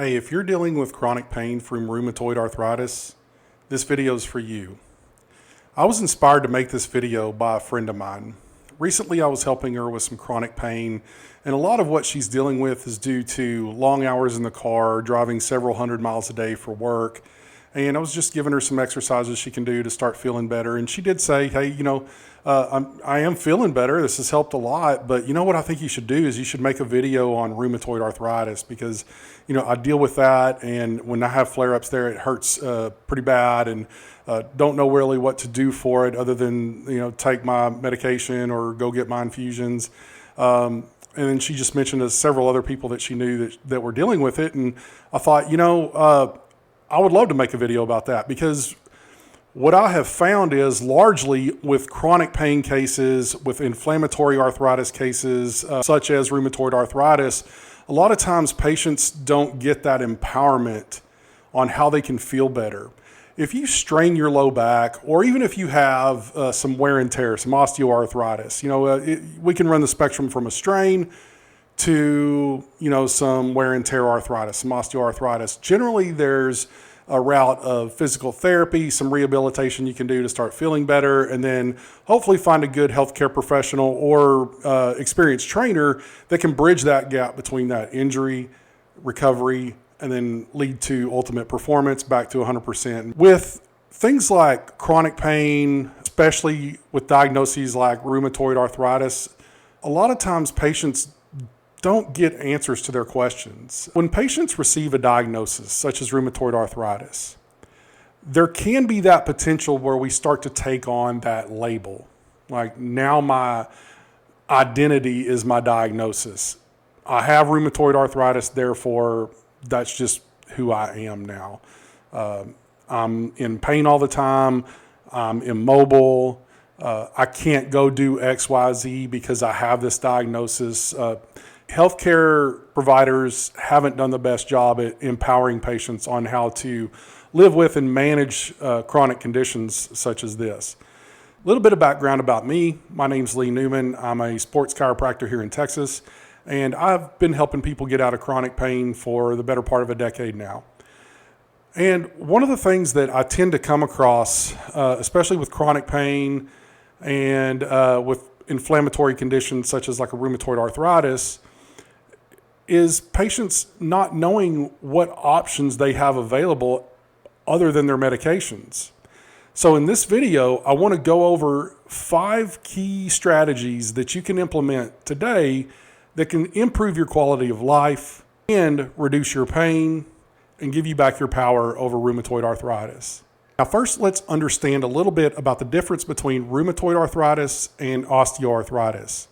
Hey, if you're dealing with chronic pain from rheumatoid arthritis, this video is for you. I was inspired to make this video by a friend of mine. Recently, I was helping her with some chronic pain, and a lot of what she's dealing with is due to long hours in the car, driving several hundred miles a day for work. And I was just giving her some exercises she can do to start feeling better. And she did say, hey, I am feeling better. This has helped a lot. But you know what I think you should do is you should make a video on rheumatoid arthritis because, I deal with that. And when I have flare-ups there, it hurts pretty bad and don't know really what to do for it other than, take my medication or go get my infusions. And then she just mentioned to several other people that she knew that were dealing with it. And I thought, I would love to make a video about that because what I have found is largely with chronic pain cases, with inflammatory arthritis cases, such as rheumatoid arthritis, a lot of times patients don't get that empowerment on how they can feel better. If you strain your low back, or even if you have some wear and tear, some osteoarthritis, we can run the spectrum from a strain to, some wear and tear arthritis, some osteoarthritis. Generally, there's a route of physical therapy, some rehabilitation you can do to start feeling better, and then hopefully find a good healthcare professional or experienced trainer that can bridge that gap between that injury, recovery, and then lead to ultimate performance back to 100%. With things like chronic pain, especially with diagnoses like rheumatoid arthritis, a lot of times patients don't get answers to their questions. When patients receive a diagnosis, such as rheumatoid arthritis, there can be that potential where we start to take on that label. Like, now my identity is my diagnosis. I have rheumatoid arthritis, therefore that's just who I am now. I'm in pain all the time. I'm immobile. I can't go do X, Y, Z because I have this diagnosis. Healthcare providers haven't done the best job at empowering patients on how to live with and manage chronic conditions such as this. A little bit of background about me. My name's Newman. I'm a sports chiropractor here in Texas, and I've been helping people get out of chronic pain for the better part of a decade now. And one of the things that I tend to come across, especially with chronic pain and with inflammatory conditions such as like a rheumatoid arthritis, is patients not knowing what options they have available other than their medications. So in this video, I want to go over 5 key strategies that you can implement today that can improve your quality of life and reduce your pain and give you back your power over rheumatoid arthritis. Now, first, let's understand a little bit about the difference between rheumatoid arthritis and osteoarthritis.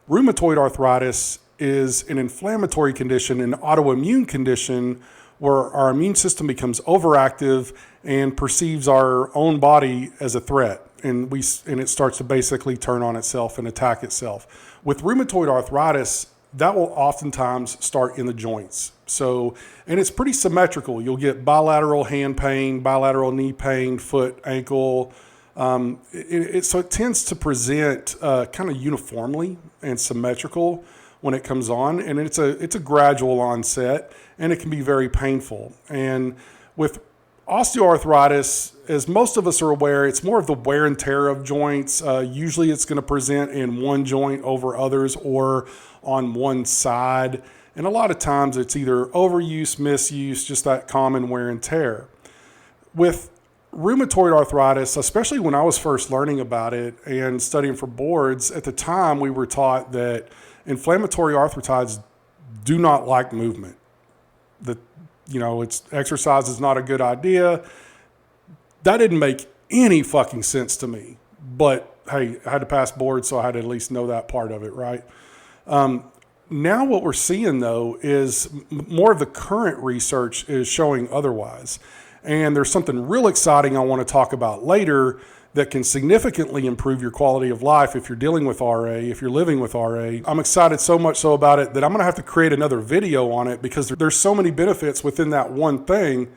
Rheumatoid arthritis is an inflammatory condition, an autoimmune condition where our immune system becomes overactive and perceives our own body as a threat. And it starts to basically turn on itself and attack itself. With rheumatoid arthritis, that will oftentimes start in the joints. And it's pretty symmetrical. You'll get bilateral hand pain, bilateral knee pain, foot, ankle. So it tends to present kind of uniformly and symmetrical when it comes on, and it's a gradual onset, and it can be very painful. And with osteoarthritis, as most of us are aware, it's more of the wear and tear of joints. Usually it's going to present in one joint over others or on one side. And a lot of times it's either overuse, misuse, just that common wear and tear. With rheumatoid arthritis, especially when I was first learning about it and studying for boards, at the time we were taught that inflammatory arthritis do not like movement. Exercise is not a good idea. That didn't make any fucking sense to me. But hey, I had to pass board, so I had to at least know that part of it, right? Now what we're seeing, though, is more of the current research is showing otherwise. And there's something real exciting I want to talk about later that can significantly improve your quality of life if you're dealing with RA, if you're living with RA. I'm excited so much so about it that I'm going to have to create another video on it because there's so many benefits within that one thing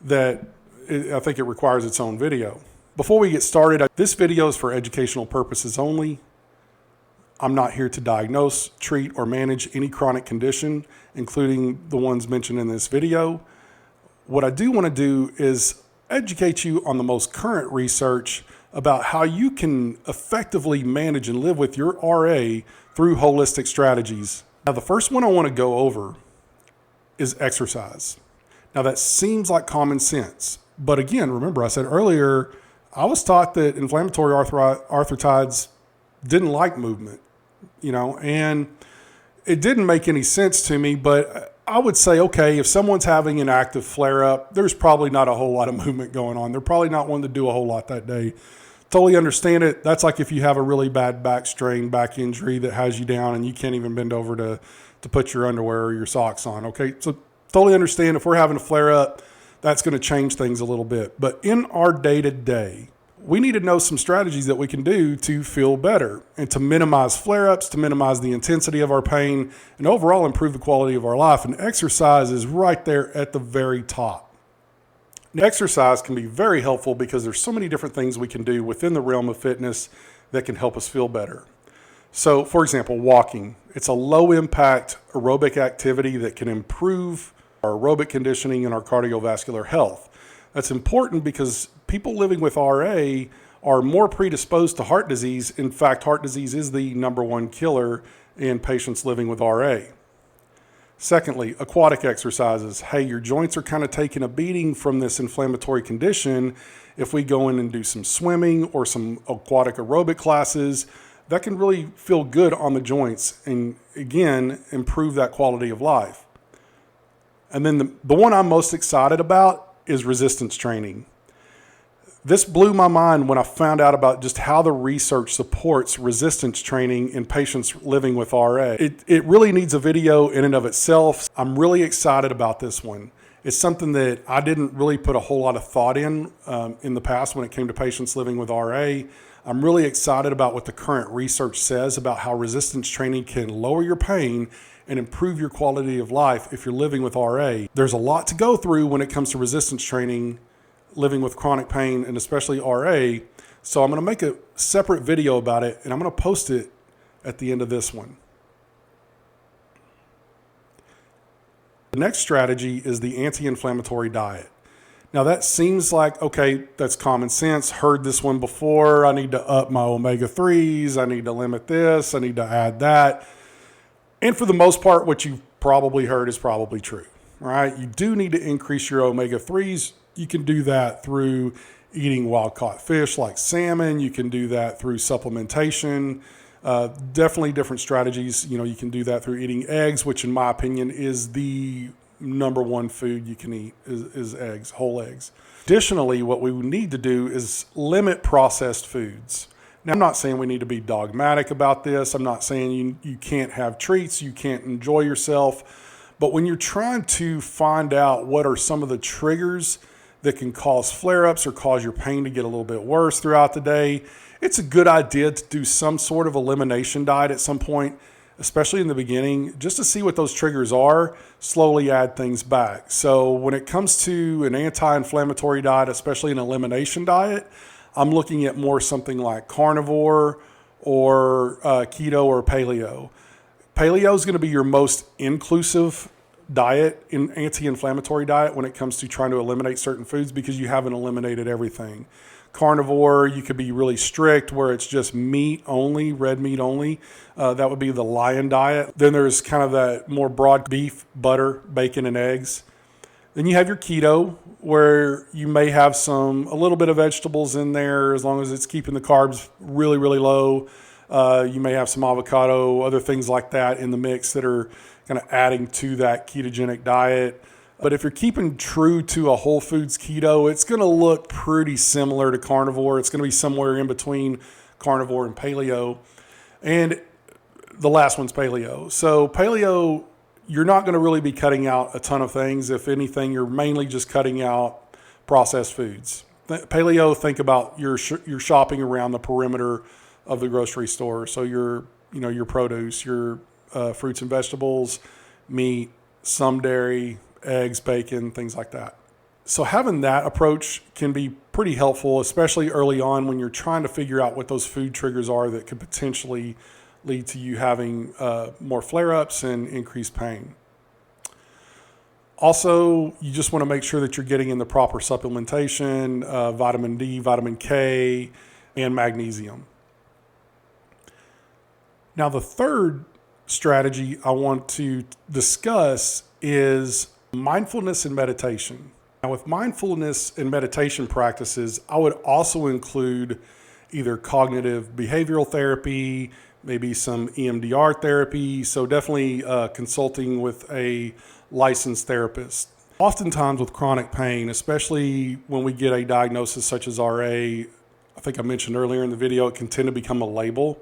that I think it requires its own video. Before we get started, this video is for educational purposes only. I'm not here to diagnose, treat, or manage any chronic condition, including the ones mentioned in this video. What I do want to do is educate you on the most current research about how you can effectively manage and live with your RA through holistic strategies. Now, the first one I want to go over is exercise. Now, that seems like common sense, but again, remember I said earlier, I was taught that inflammatory arthritis didn't like movement, and it didn't make any sense to me, but I would say, okay, if someone's having an active flare-up, there's probably not a whole lot of movement going on. They're probably not one to do a whole lot that day. Totally understand it. That's like if you have a really bad back strain, back injury that has you down and you can't even bend over to put your underwear or your socks on, okay? So totally understand if we're having a flare-up, that's going to change things a little bit. But in our day-to-day, we need to know some strategies that we can do to feel better and to minimize flare-ups, to minimize the intensity of our pain, and overall improve the quality of our life. And exercise is right there at the very top. Now, exercise can be very helpful because there's so many different things we can do within the realm of fitness that can help us feel better. So, for example, walking. It's a low-impact aerobic activity that can improve our aerobic conditioning and our cardiovascular health. That's important because people living with RA are more predisposed to heart disease. In fact, heart disease is the #1 killer in patients living with RA. Secondly, aquatic exercises. Hey, your joints are kind of taking a beating from this inflammatory condition. If we go in and do some swimming or some aquatic aerobic classes, that can really feel good on the joints and, again, improve that quality of life. And then the one I'm most excited about is resistance training. This blew my mind when I found out about just how the research supports resistance training in patients living with RA. It really needs a video in and of itself. I'm really excited about this one. It's something that I didn't really put a whole lot of thought in the past when it came to patients living with RA. I'm really excited about what the current research says about how resistance training can lower your pain and improve your quality of life if you're living with RA. There's a lot to go through when it comes to resistance training, living with chronic pain, and especially RA. So I'm going to make a separate video about it, and I'm going to post it at the end of this one. The next strategy is the anti-inflammatory diet. Now that seems like, okay, that's common sense. Heard this one before. I need to up my omega-3s. I need to limit this. I need to add that. And for the most part, what you've probably heard is probably true, right? You do need to increase your omega-3s. You can do that through eating wild-caught fish like salmon. You can do that through supplementation. Definitely different strategies. You can do that through eating eggs, which in my opinion is the #1 food you can eat is eggs, whole eggs. Additionally, what we need to do is limit processed foods. Now, I'm not saying we need to be dogmatic about this. I'm not saying you can't have treats, you can't enjoy yourself. But when you're trying to find out what are some of the triggers that can cause flare-ups or cause your pain to get a little bit worse throughout the day, it's a good idea to do some sort of elimination diet at some point, especially in the beginning, just to see what those triggers are, slowly add things back. So when it comes to an anti-inflammatory diet, especially an elimination diet, I'm looking at more something like carnivore or keto or paleo. Paleo is going to be your most inclusive diet, in anti-inflammatory diet, when it comes to trying to eliminate certain foods because you haven't eliminated everything. Carnivore, you could be really strict where it's just meat only, red meat only. That would be the lion diet. Then there's kind of that more broad beef, butter, bacon, and eggs. Then you have your keto, where you may have a little bit of vegetables in there as long as it's keeping the carbs really, really low. You may have some avocado, other things like that in the mix that are kind of adding to that ketogenic diet. But if you're keeping true to a whole foods keto, it's going to look pretty similar to carnivore. It's going to be somewhere in between carnivore and paleo. And the last one's paleo. So paleo, you're not going to really be cutting out a ton of things. If anything, you're mainly just cutting out processed foods. Paleo, think about your shopping around the perimeter of the grocery store. So your produce, your fruits and vegetables, meat, some dairy, eggs, bacon, things like that. So having that approach can be pretty helpful, especially early on when you're trying to figure out what those food triggers are that could potentially lead to you having more flare-ups and increased pain. Also, you just want to make sure that you're getting in the proper supplementation, vitamin D, vitamin K, and magnesium. Now, the third strategy I want to discuss is mindfulness and meditation. Now, with mindfulness and meditation practices, I would also include either cognitive behavioral therapy, maybe some EMDR therapy, so definitely consulting with a licensed therapist. Oftentimes with chronic pain, especially when we get a diagnosis such as RA, I think I mentioned earlier in the video, it can tend to become a label.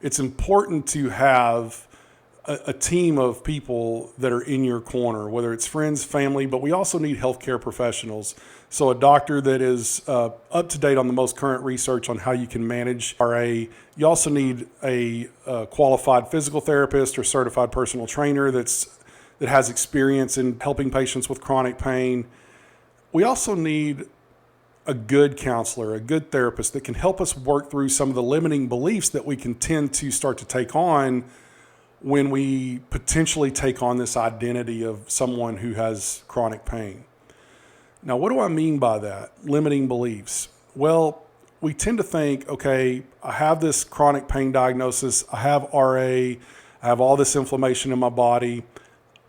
It's important to have a team of people that are in your corner, whether it's friends, family, but we also need healthcare professionals. So a doctor that is up to date on the most current research on how you can manage RA. You also need a qualified physical therapist or certified personal trainer that has experience in helping patients with chronic pain. We also need a good counselor, a good therapist that can help us work through some of the limiting beliefs that we can tend to start to take on when we potentially take on this identity of someone who has chronic pain. Now, what do I mean by that? Limiting beliefs. Well, we tend to think, okay, I have this chronic pain diagnosis, I have RA, I have all this inflammation in my body,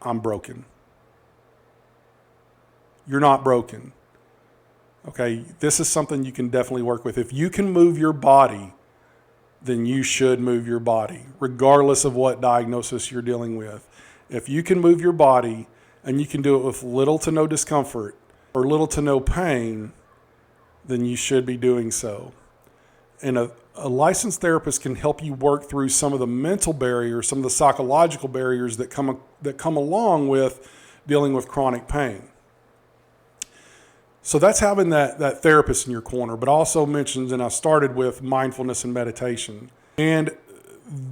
I'm broken. You're not broken. Okay, this is something you can definitely work with. If you can move your body, then you should move your body, regardless of what diagnosis you're dealing with. If you can move your body and you can do it with little to no discomfort or little to no pain, then you should be doing so. And a licensed therapist can help you work through some of the mental barriers, some of the psychological barriers that come along with dealing with chronic pain. So that's having that therapist in your corner, but also mentioned, and I started with mindfulness and meditation. And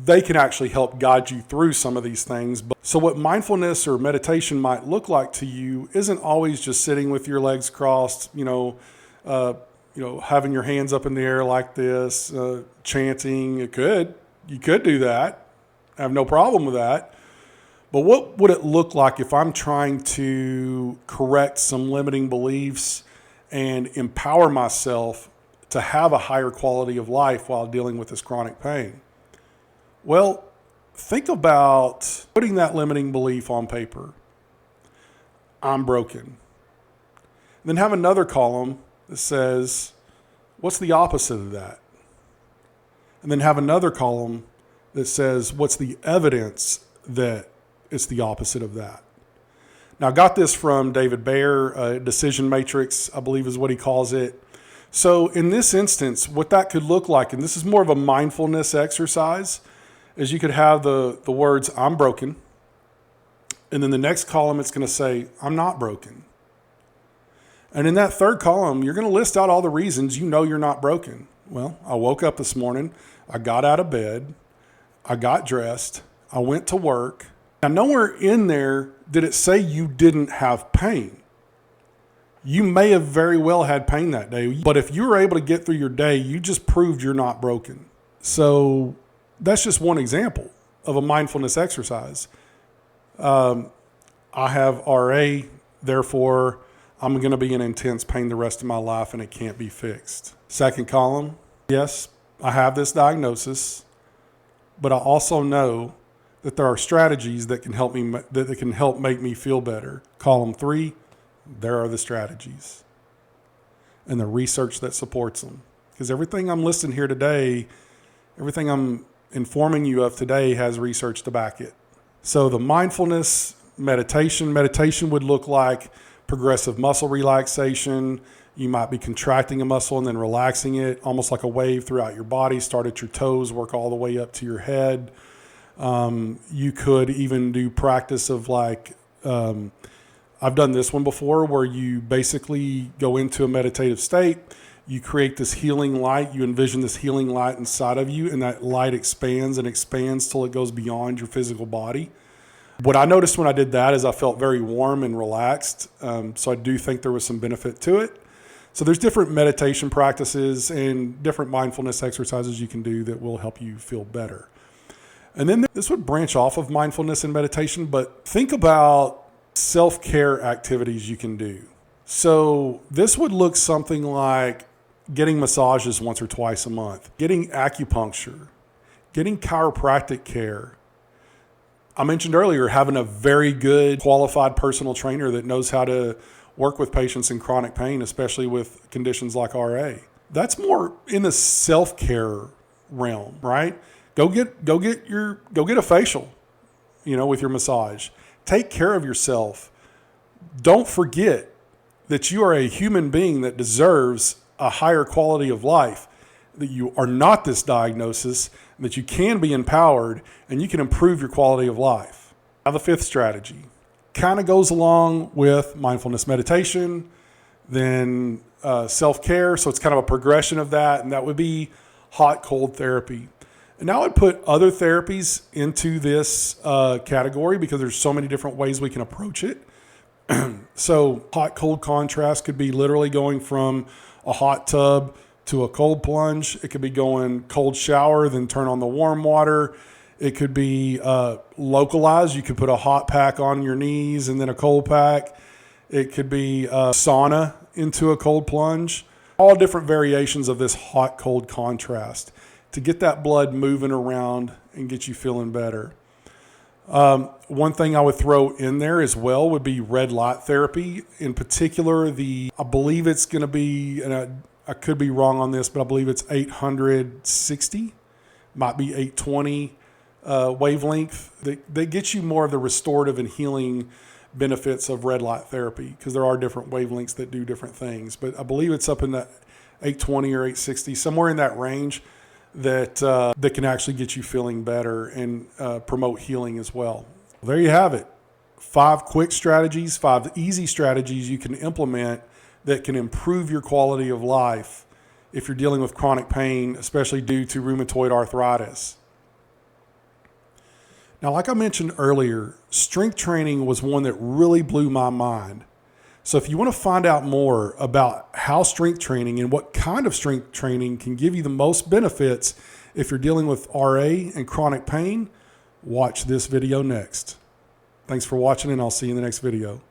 they can actually help guide you through some of these things. So what mindfulness or meditation might look like to you isn't always just sitting with your legs crossed, having your hands up in the air like this, chanting. You could do that. I have no problem with that. But what would it look like if I'm trying to correct some limiting beliefs and empower myself to have a higher quality of life while dealing with this chronic pain? Well, think about putting that limiting belief on paper. I'm broken. And then have another column that says, what's the opposite of that? And then have another column that says, what's the evidence that it's the opposite of that? Now, I got this from David Bayer, Decision Matrix, I believe is what he calls it. So in this instance, what that could look like, and this is more of a mindfulness exercise, is you could have the words, I'm broken. And then the next column, it's going to say, I'm not broken. And in that third column, you're going to list out all the reasons you know you're not broken. Well, I woke up this morning, I got out of bed, I got dressed, I went to work. Now, nowhere in there did it say you didn't have pain. You may have very well had pain that day, but if you were able to get through your day, you just proved you're not broken. So that's just one example of a mindfulness exercise. I have RA, therefore I'm going to be in intense pain the rest of my life and it can't be fixed. Second column, yes, I have this diagnosis, but I also know that there are strategies that can help make me feel better. Column 3, there are the strategies and the research that supports them. Because everything I'm listing here today, everything I'm informing you of today has research to back it. So the mindfulness, meditation would look like progressive muscle relaxation. You might be contracting a muscle and then relaxing it, almost like a wave throughout your body. Start at your toes, work all the way up to your head. You could even do practice of I've done this one before where you basically go into a meditative state. You create this healing light. You envision this healing light inside of you, and that light expands and expands till it goes beyond your physical body. What I noticed when I did that is I felt very warm and relaxed. So I do think there was some benefit to it. So there's different meditation practices and different mindfulness exercises you can do that will help you feel better. And then this would branch off of mindfulness and meditation, but think about self-care activities you can do. So this would look something like getting massages once or twice a month, getting acupuncture, getting chiropractic care. I mentioned earlier having a very good qualified personal trainer that knows how to work with patients in chronic pain, especially with conditions like RA. That's more in the self-care realm, right? Go get a facial, with your massage. Take care of yourself. Don't forget that you are a human being that deserves a higher quality of life, that you are not this diagnosis, that you can be empowered and you can improve your quality of life. Now, the fifth strategy kind of goes along with mindfulness meditation, then self-care. So it's kind of a progression of that, and that would be hot-cold therapy. And now I'd put other therapies into this category because there's so many different ways we can approach it. So hot-cold contrast could be literally going from a hot tub to a cold plunge. It could be going cold shower, then turn on the warm water. It could be localized. You could put a hot pack on your knees and then a cold pack. It could be sauna into a cold plunge. All different variations of this hot-cold contrast to get that blood moving around and get you feeling better. One thing I would throw in there as well would be red light therapy. In particular, I believe it's going to be, and I could be wrong on this, but I believe it's 860, might be 820 wavelength. They get you more of the restorative and healing benefits of red light therapy because there are different wavelengths that do different things. But I believe it's up in that 820 or 860, somewhere in that range, that can actually get you feeling better and promote healing as well. There you have it. 5 quick strategies, 5 easy strategies you can implement that can improve your quality of life if you're dealing with chronic pain, especially due to rheumatoid arthritis. Now, like I mentioned earlier, strength training was one that really blew my mind. So if you want to find out more about how strength training and what kind of strength training can give you the most benefits if you're dealing with RA and chronic pain, watch this video next. Thanks for watching, and I'll see you in the next video.